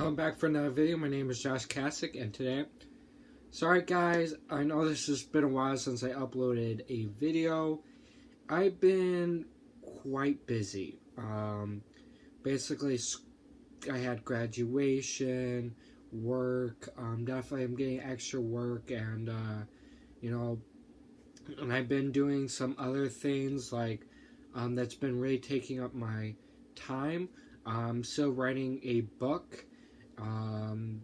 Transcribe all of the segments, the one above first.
I'm back for another video. My name is Josh Kasich, and today, sorry guys, I know this has been a while since I uploaded a video. I've been quite busy. Basically, I had graduation, work. Definitely, I'm getting extra work, and and I've been doing some other things like that's been really taking up my time. I'm still writing a book, and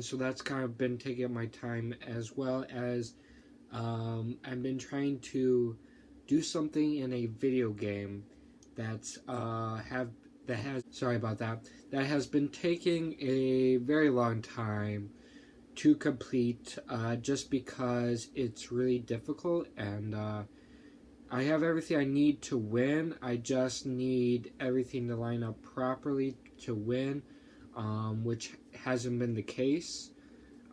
so that's kind of been taking up my time, as well as I've been trying to do something in a video game that has been taking a very long time to complete, just because it's really difficult, and I have everything I need to win. I just need everything to line up properly to win, which hasn't been the case.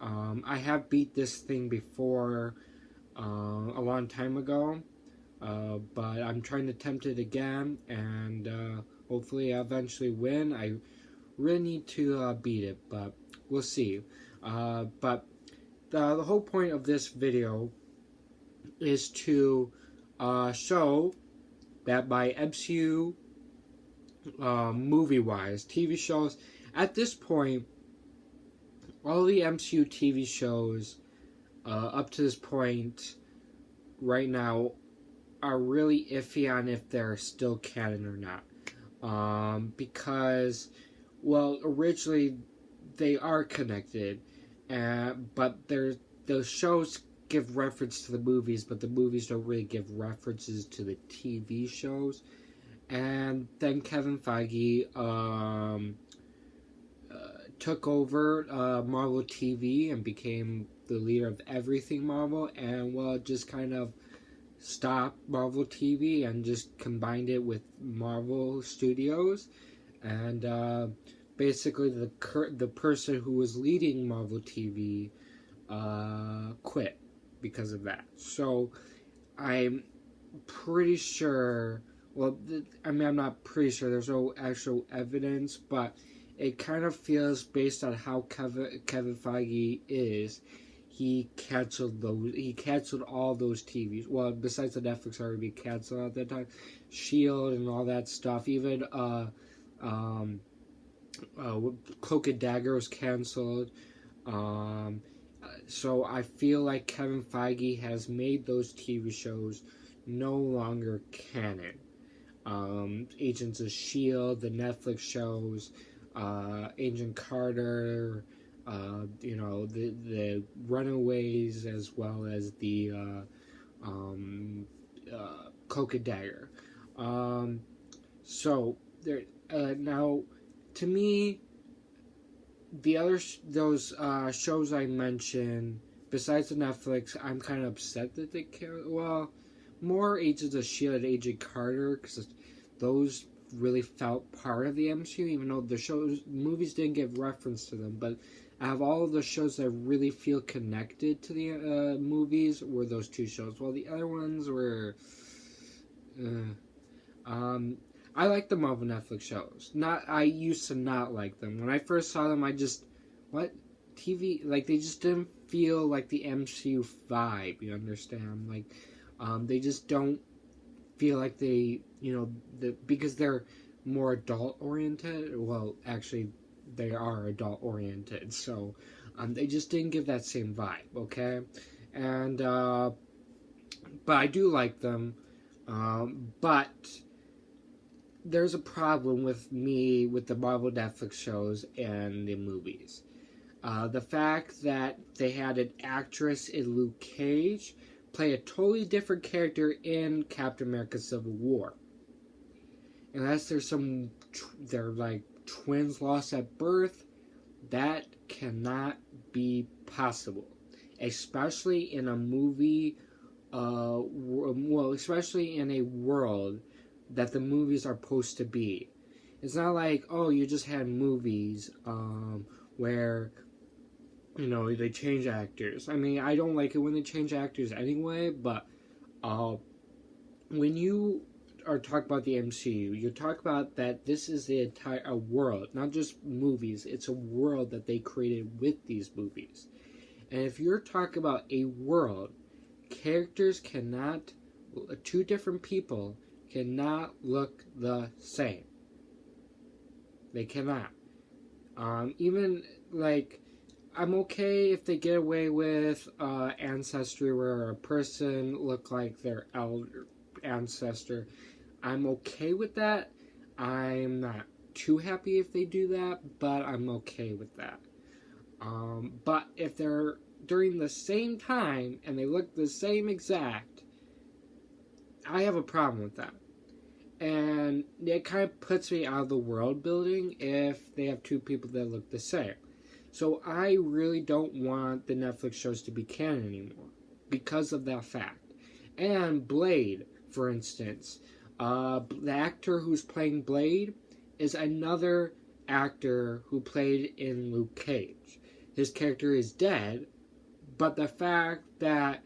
I have beat this thing before a long time ago, but I'm trying to attempt it again, and hopefully I'll eventually win. I really need to beat it, but we'll see. But the whole point of this video is to show that by MCU, movie-wise, TV shows, at this point, all the MCU TV shows up to this point right now are really iffy on if they're still canon or not. Because, well, originally they are connected, but those shows give reference to the movies, but the movies don't really give references to the TV shows. And then Kevin Feige took over Marvel TV and became the leader of everything Marvel, and well, just kind of stopped Marvel TV and just combined it with Marvel Studios. And basically the person who was leading Marvel TV quit because of that. So I'm pretty sure, well, I'm not pretty sure, there's no actual evidence, but it kind of feels, based on how Kevin Feige is, he canceled all those TVs. Well, besides the Netflix already canceled at that time, Shield and all that stuff, even Cloak and Dagger was canceled. So I feel like Kevin Feige has made those TV shows no longer canon. Agents of S.H.I.E.L.D., the Netflix shows, Agent Carter, the Runaways, as well as the Cloak and Dagger. So there now, to me, those shows I mentioned, besides the Netflix, I'm kind of upset that they can't. Well, more Agents of S.H.I.E.L.D. and Agent Carter, because those really felt part of the MCU, even though the movies didn't give reference to them. But out of all of the shows that really feel connected to the movies were those two shows. While the other ones were, I like the Marvel Netflix shows. I used to not like them. When I first saw them, TV, like, they just didn't feel like the MCU vibe, you understand? Like, they just don't feel like they, because they're more adult-oriented. Well, actually, they are adult-oriented, so they just didn't give that same vibe, okay? And, but I do like them, but there's a problem with the Marvel Netflix shows and the movies. The fact that they had an actress in Luke Cage play a totally different character in Captain America Civil War. Unless they're like twins lost at birth, that cannot be possible. Especially in a movie, especially in a world that the movies are supposed to be. It's not like, oh, you just had movies where, they change actors. I mean, I don't like it when they change actors anyway, but when you or talk about the MCU, you talk about that this is the entire world, not just movies. It's a world that they created with these movies. And if you're talking about a world, characters cannot, two different people cannot look the same. They cannot. Even like, I'm okay if they get away with ancestry where a person look like their elder ancestor. I'm okay with that. I'm not too happy if they do that, but I'm okay with that. But if they're during the same time and they look the same exact, I have a problem with that. And it kind of puts me out of the world building if they have two people that look the same. So I really don't want the Netflix shows to be canon anymore because of that fact. And Blade, for instance, the actor who's playing Blade is another actor who played in Luke Cage. His character is dead, but the fact that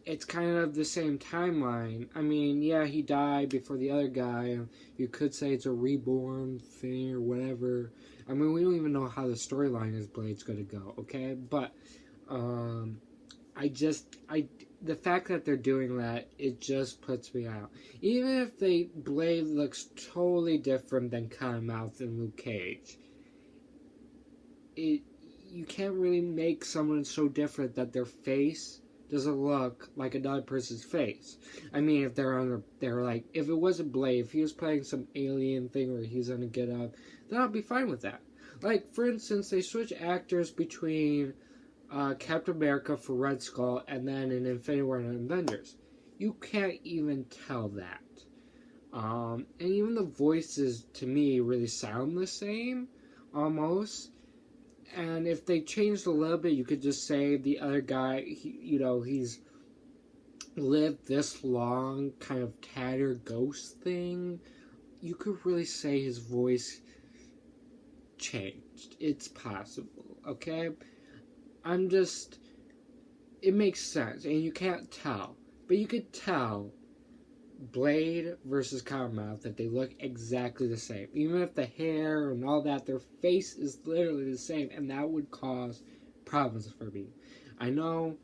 it's kind of the same timeline. I mean, yeah, he died before the other guy. You could say it's a reborn thing or whatever. I mean, we don't even know how the storyline is Blade's going to go, okay? But the fact that they're doing that, it just puts me out. Even if Blade looks totally different than Cottonmouth and Luke Cage, you can't really make someone so different that their face doesn't look like another person's face. I mean, if if it wasn't Blade, if he was playing some alien thing where he's gonna get up, then I'll be fine with that. Like, for instance, they switch actors between Captain America for Red Skull and then in Infinity War and Avengers. You can't even tell that. And even the voices, to me, really sound the same, almost. And if they changed a little bit, you could just say the other guy, he's lived this long, kind of tattered ghost thing. You could really say his voice changed. It's possible, okay? It makes sense, and you can't tell. But you could tell Blade versus Cottonmouth that they look exactly the same. Even if the hair and all that, their face is literally the same, and that would cause problems for me. I know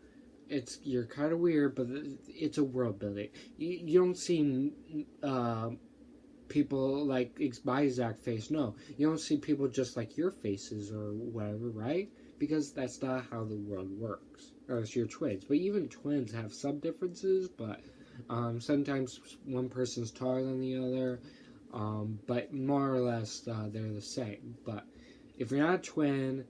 you're kind of weird, but it's a world building. You don't see people like my exact face. No, you don't see people just like your faces or whatever, right? Because that's not how the world works. Or it's your twins. But even twins have some differences, but sometimes one person's taller than the other, but more or less they're the same. But if you're not a twin,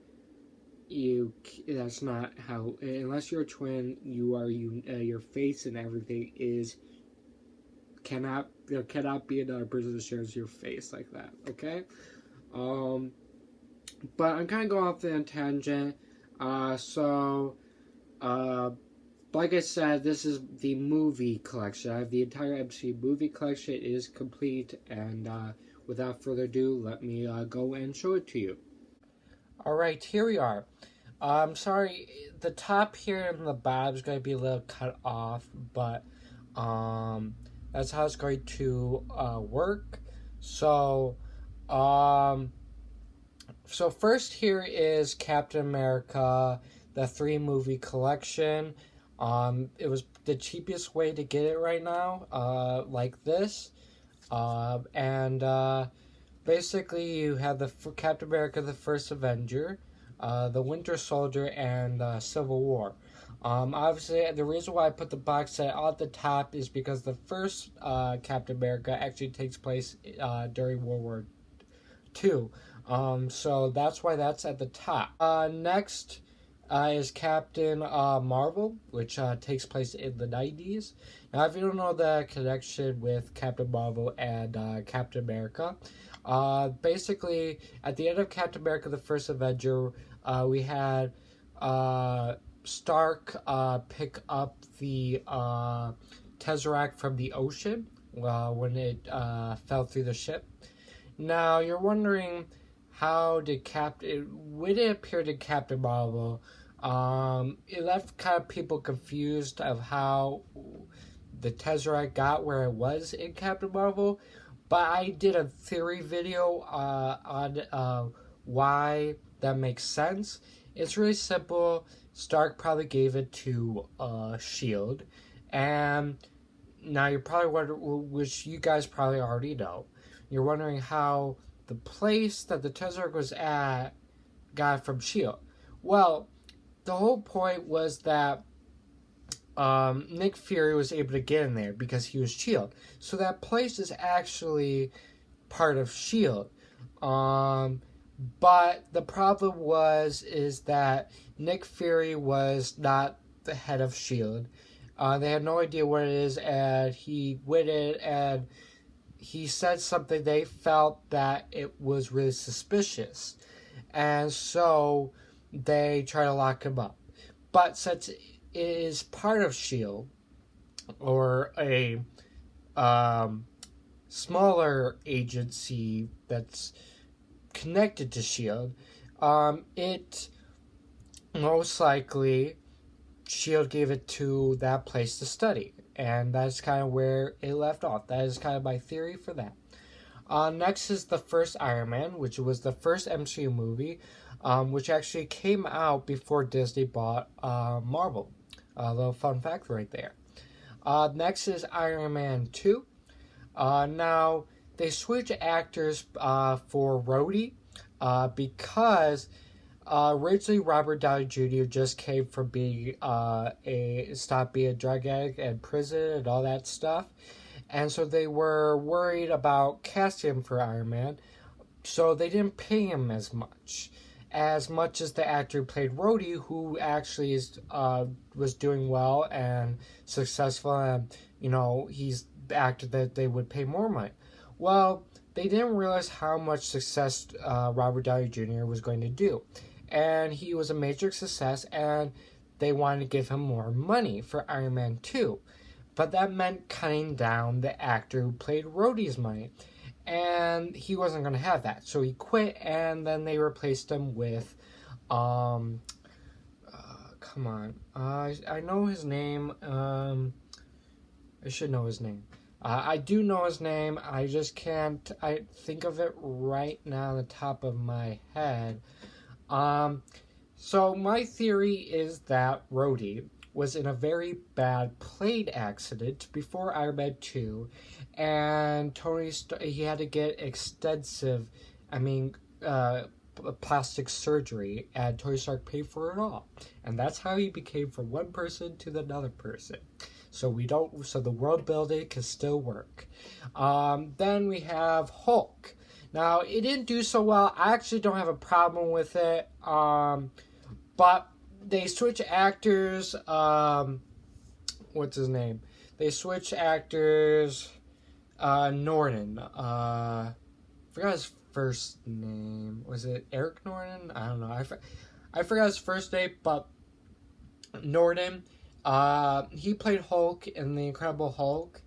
that's not how. Unless you're a twin, your face and everything there cannot be another person that shares your face like that. Okay, but I'm kind of going off the tangent. Like I said, this is the movie collection. I have the entire MCU movie collection. It is complete, and without further ado, let me go and show it to you. Alright, here we are. I'm sorry, the top here and the bottom is going to be a little cut off, but that's how it's going to work. So first here is Captain America, the 3-movie collection. It was the cheapest way to get it right now, like this. Basically you have the Captain America, the First Avenger, the Winter Soldier, and Civil War. Obviously, the reason why I put the box set at the top is because the first Captain America actually takes place during World War II. So that's why that's at the top. Next is Captain Marvel, which takes place in the 90s. Now, if you don't know the connection with Captain Marvel and Captain America, basically, at the end of Captain America, the First Avenger, we had Stark pick up the Tesseract from the ocean when it fell through the ship. Now, you're wondering, when it appeared in Captain Marvel, it left kind of people confused of how the Tesseract got where it was in Captain Marvel, but I did a theory video on why that makes sense. It's really simple. Stark probably gave it to Shield, and now you're probably wondering, which you guys probably already know, you're wondering how the place that the Tesseract was at got it from Shield. Well, the whole point was that Nick Fury was able to get in there because he was Shield. So that place is actually part of Shield. But the problem is that Nick Fury was not the head of Shield. They had no idea what it is, and he went in and he said something. They felt that it was really suspicious, and so they try to lock him up. But since it is part of Shield, or a smaller agency that's connected to Shield, it most likely Shield gave it to that place to study, and that's kind of where it left off. That is kind of my theory for that. Next is the first Iron Man, which was the first MCU movie, which actually came out before Disney bought Marvel. A little fun fact right there. Next is Iron Man 2. Now, they switched actors for Rhodey because originally Robert Downey Jr. just came from being stopped being a drug addict in prison and all that stuff. And so they were worried about casting him for Iron Man, so they didn't pay him as much as the actor who played Rhodey, who actually was doing well and successful, and he's the actor that they would pay more money. Well, they didn't realize how much success Robert Downey Jr. was going to do, and he was a major success, and they wanted to give him more money for Iron Man 2. But that meant cutting down the actor who played Rhodey's money. And he wasn't going to have that. So he quit, and then they replaced him with, come on. I know his name. I should know his name. I do know his name. I just can't think of it right now on the top of my head. So my theory is that Rhodey was in a very bad plane accident before Iron Man 2, and he had to get extensive, plastic surgery, and Tony Stark paid for it all. And that's how he became from one person to another person. So the world building can still work. Then we have Hulk. Now, it didn't do so well. I actually don't have a problem with it. But they switch actors. What's his name? They switch actors. Norton. Forgot his first name. Was it Eric Norton? I don't know. I forgot his first name, but Norton. He played Hulk in The Incredible Hulk.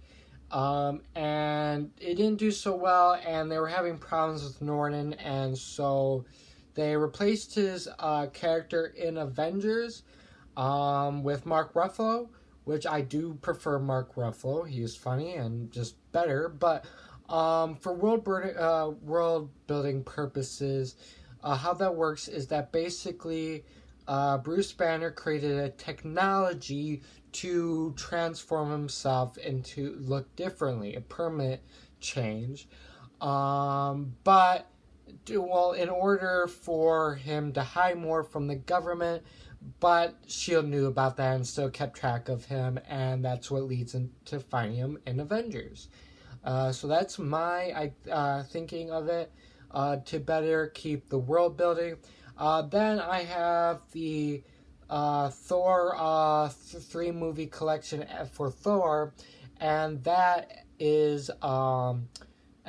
And it didn't do so well, and they were having problems with Norton, and so they replaced his character in Avengers with Mark Ruffalo, which I do prefer Mark Ruffalo. He is funny and just better. But for world building purposes, how that works is that basically Bruce Banner created a technology to transform himself and to look differently, a permanent change. But in order for him to hide more from the government, but S.H.I.E.L.D. knew about that and still kept track of him, and that's what leads into finding him in Avengers. So that's my thinking of it, to better keep the world building. Then I have the Thor 3-movie collection for Thor, and that is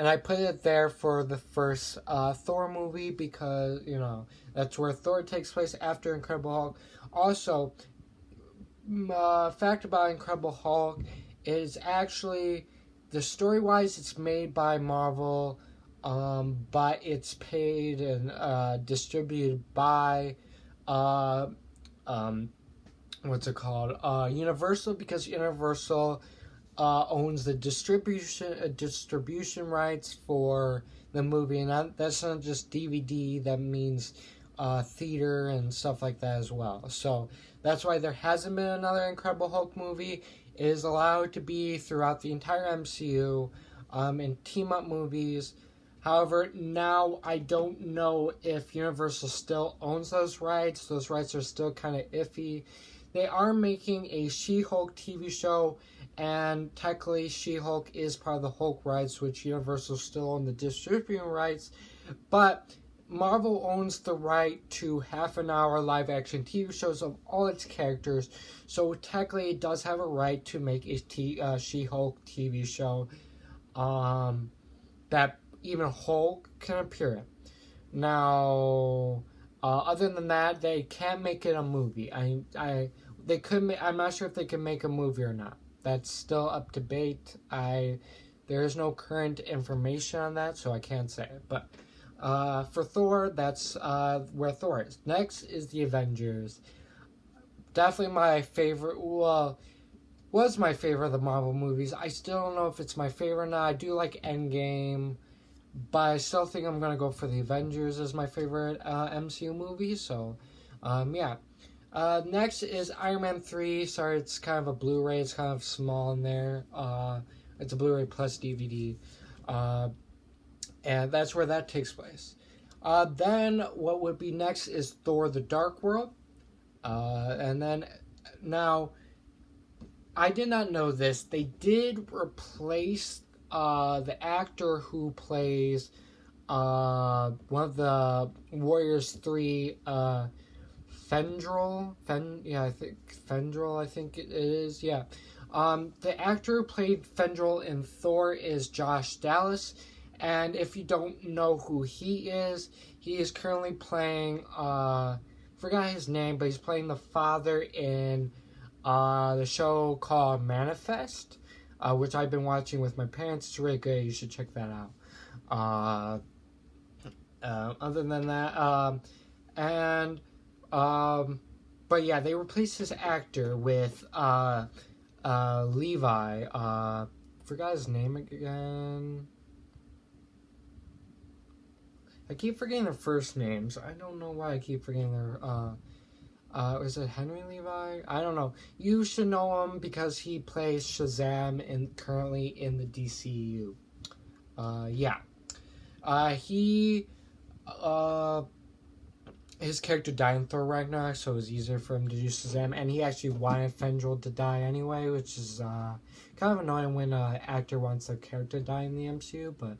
and I put it there for the first Thor movie because, that's where Thor takes place after Incredible Hulk. Also, fact about Incredible Hulk is actually, the story-wise, it's made by Marvel, but it's paid and distributed by, Universal, because Universal owns the distribution rights for the movie, and that's not just DVD. That means theater and stuff like that as well. So that's why there hasn't been another Incredible Hulk movie. It is allowed to be throughout the entire MCU in team-up movies. However, now I don't know if Universal still owns those rights. Those rights are still kind of iffy. They are making a She-Hulk TV show, and technically She-Hulk is part of the Hulk rights, which Universal still own the distributing rights. But Marvel owns the right to half-an-hour live-action TV shows of all its characters, so technically it does have a right to make a She-Hulk TV show that even Hulk can appear in. Now, other than that, they can't make it a movie. They could. I'm not sure if they can make a movie or not. That's still up to debate. There is no current information on that, so I can't say it. But for Thor, that's where Thor is. Next is the Avengers. Definitely my favorite. Well, was my favorite of the Marvel movies. I still don't know if it's my favorite or not. I do like Endgame, but I still think I'm going to go for the Avengers as my favorite MCU movie. So, yeah. Next is Iron Man 3. Sorry, it's kind of a Blu-ray. It's kind of small in there. It's a Blu-ray plus DVD. And that's where that takes place. Then what would be next is Thor the Dark World. And then, now, I did not know this. They did replace the actor who plays one of the Warriors 3, Fendrel, I think it is, yeah. The actor who played Fendrel in Thor is Josh Dallas, and if you don't know who he is currently playing, forgot his name, but he's playing the father in the show called Manifest, which I've been watching with my parents. It's really good. You should check that out. Other than that, but yeah, they replaced his actor with Levi. Forgot his name again. I keep forgetting their first names. I don't know why I keep forgetting their. Is it Henry Levi? I don't know. You should know him because he plays Shazam currently in the DCU. Yeah. His character died in Thor Ragnarok, so it was easier for him to do Shazam, and he actually wanted Fendrel to die anyway, which is kind of annoying when an actor wants a character to die in the MCU, but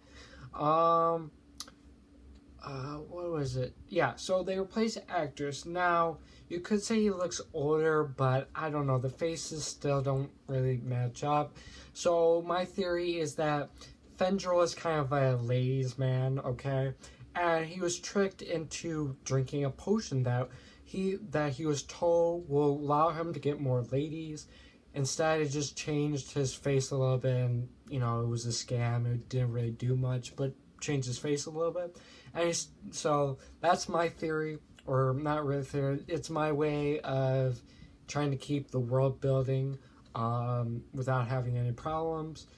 what was it? Yeah, so they replaced actors. Now, you could say he looks older, but I don't know. The faces still don't really match up. So my theory is that Fendrel is kind of a ladies' man, okay? And he was tricked into drinking a potion that he was told will allow him to get more ladies. Instead, it just changed his face a little bit, and, you know, it was a scam. It didn't really do much, but changed his face a little bit. And so that's my theory, or not really theory. It's my way of trying to keep the world building without having any problems.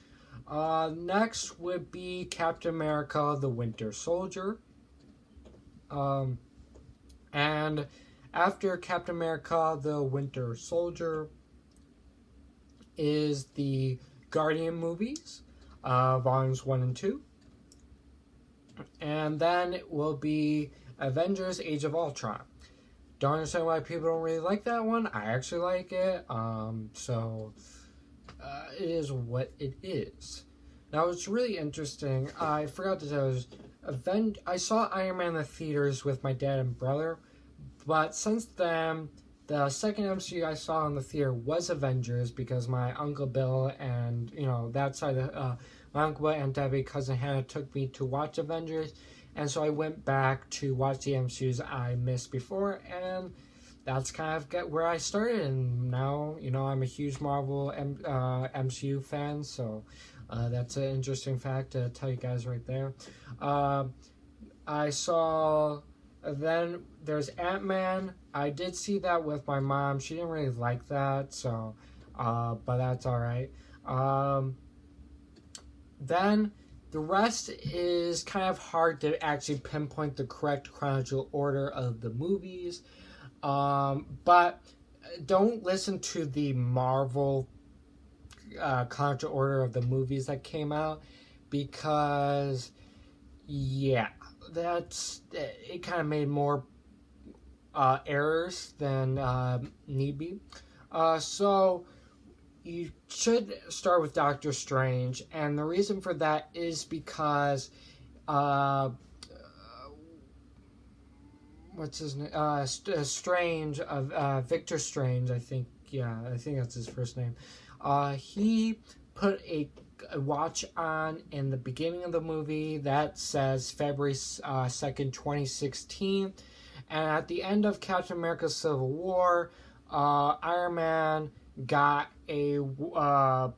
Next would be Captain America: The Winter Soldier. And after Captain America: The Winter Soldier is the Guardian movies, volumes 1 and 2. And then it will be Avengers: Age of Ultron. Don't understand why people don't really like that one. I actually like it. It is what it is. Now, it's really interesting. I forgot to tell you, I saw Iron Man in the theaters with my dad and brother, but since then, the second MCU I saw in the theater was Avengers, because my Uncle Bill and, you know, that side of my Uncle Bill and Debbie, cousin Hannah, took me to watch Avengers, and so I went back to watch the MCUs I missed before, and that's kind of where I started, and now, you know, I'm a huge Marvel MCU fan, so that's an interesting fact to tell you guys right there. I saw, then there's Ant-Man. I did see that with my mom. She didn't really like that, so but that's all right. Then the rest is kind of hard to actually pinpoint the correct chronological order of the movies. But don't listen to the Marvel chronological order of the movies that came out, because yeah, it kind of made more errors than need be. So you should start with Doctor Strange, and the reason for that is because what's his name? Strange, Victor Strange, I think. Yeah, I think that's his first name. He put a watch on in the beginning of the movie that says February 2nd, 2016. And at the end of Captain America Civil War, Iron Man got a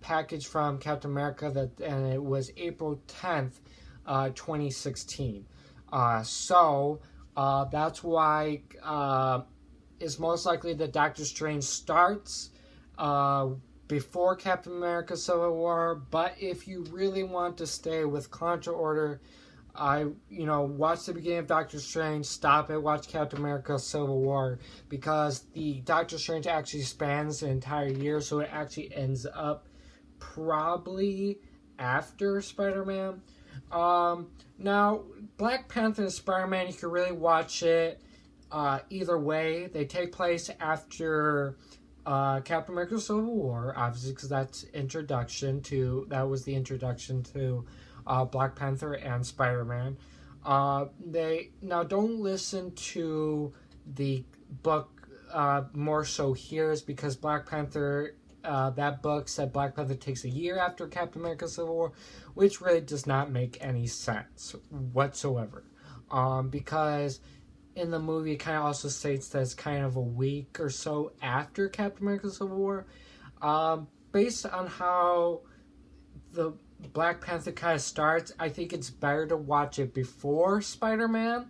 package from Captain America, and it was April 10th, 2016. So that's why it's most likely that Doctor Strange starts before Captain America Civil War. But if you really want to stay with chronological order, watch the beginning of Doctor Strange, stop it, watch Captain America Civil War, because the Doctor Strange actually spans the entire year, so it actually ends up probably after Spider-Man. Now, Black Panther and Spider-Man, you can really watch it either way. They take place after Captain America Civil War, obviously, because that was the introduction to Black Panther and Spider-Man. Now don't listen to the book more so here, is because Black Panther, that book said Black Panther takes a year after Captain America Civil War, which really does not make any sense whatsoever. Because in the movie it kind of also states that it's kind of a week or so after Captain America Civil War. Based on how the Black Panther kind of starts, I think it's better to watch it before Spider-Man.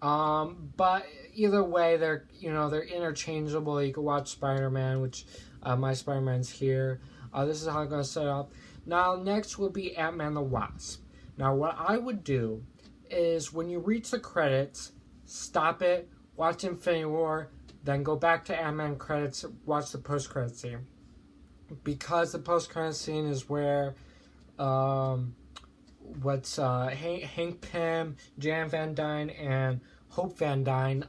But either way, they're interchangeable. You can watch Spider-Man, which my Spider-Man's here. This is how I'm going to set up. Now, next will be Ant-Man the Wasp. Now, what I would do is when you reach the credits, stop it, watch Infinity War, then go back to Ant-Man credits, watch the post-credit scene. Because the post-credit scene is where Hank Pym, Jan Van Dyne, and Hope Van Dyne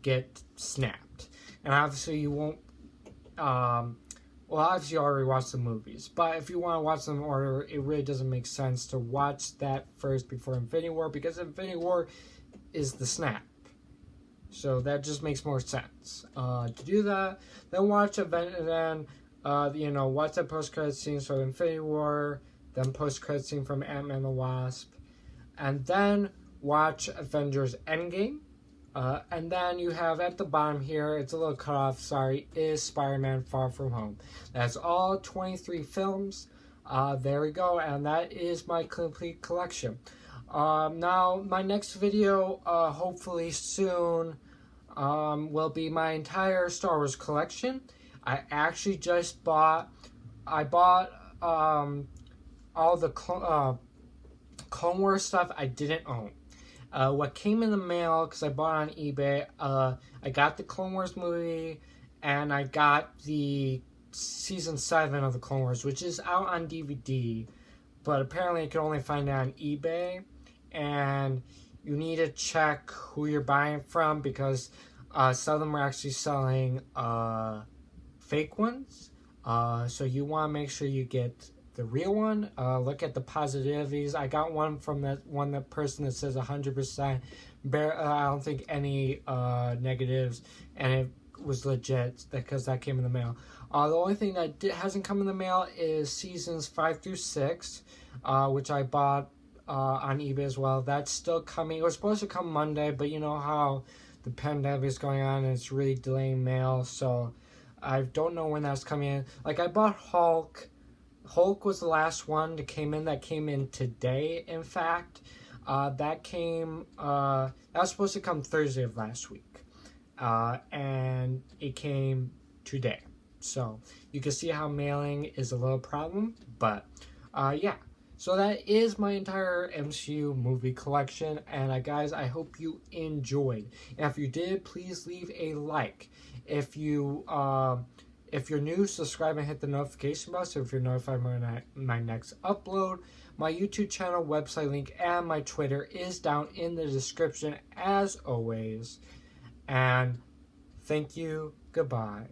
get snapped. And obviously you won't, obviously you already watched the movies, but if you want to watch them in order, it really doesn't make sense to watch that first before Infinity War, because Infinity War is the snap. So that just makes more sense to do that. Then watch watch that post-credit scene, so Infinity War, then post-credit scene from Ant-Man the Wasp, and then watch Avengers Endgame. And then you have at the bottom here, it's a little cut off, sorry, is Spider-Man Far From Home. That's all 23 films. There we go, and that is my complete collection. Now, my next video, hopefully soon, will be my entire Star Wars collection. I actually just bought all the Clone Wars stuff I didn't own. What came in the mail, because I bought it on eBay, I got the Clone Wars movie, and I got the Season 7 of the Clone Wars, which is out on DVD, but apparently you can only find it on eBay, and you need to check who you're buying from, because some of them are actually selling fake ones, so you want to make sure you get the real one. Look at the positivities. I got one from that person that says 100%. I don't think any negatives, and it was legit because that came in the mail. The only thing that hasn't come in the mail is seasons 5 through 6, which I bought on eBay as well. That's still coming. It was supposed to come Monday, but you know how the pandemic is going on and it's really delaying mail, so I don't know when that's coming in. Like, I bought Hulk. Hulk was the last one that came in. That came in today, in fact. That was supposed to come Thursday of last week. And it came today. So you can see how mailing is a little problem, but yeah. So that is my entire MCU movie collection, and guys, I hope you enjoyed. And if you did, please leave a like. If you're new, subscribe and hit the notification bell so if you're notified when my next upload. My YouTube channel, website link, and my Twitter is down in the description as always. And thank you. Goodbye.